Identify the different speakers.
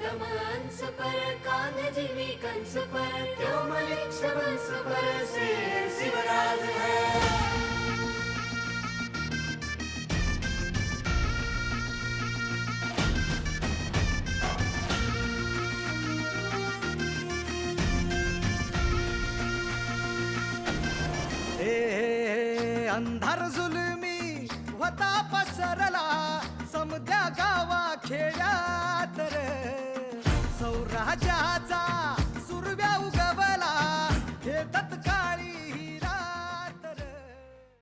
Speaker 1: उत्तम अंश पर कान्हजीवी कंस पर त्यो मलिक्ष वंश पर से शिवराज है।
Speaker 2: अंधार जुलमी होता पसरला समद्या गावा खेड्यात रे, सौराज्याचा सुरव्या उगवला हे तत्काळी